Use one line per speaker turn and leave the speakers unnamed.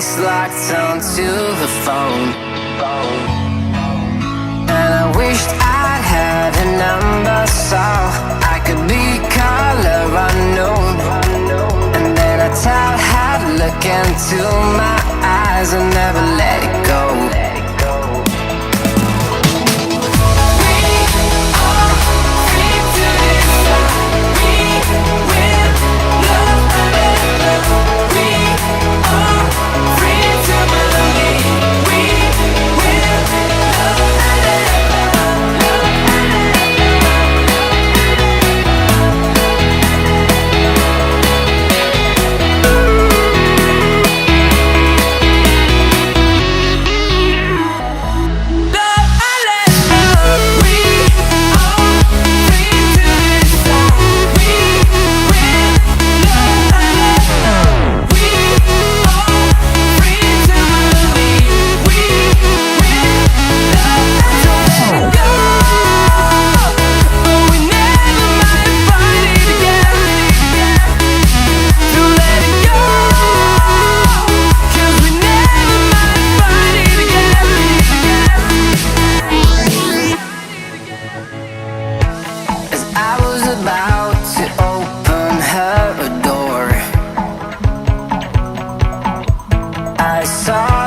face locked onto the phone. And I wished I'd had a number so I could be color unknown. And then I tell her to look into my eyes and never let it go. About to open her a door, I saw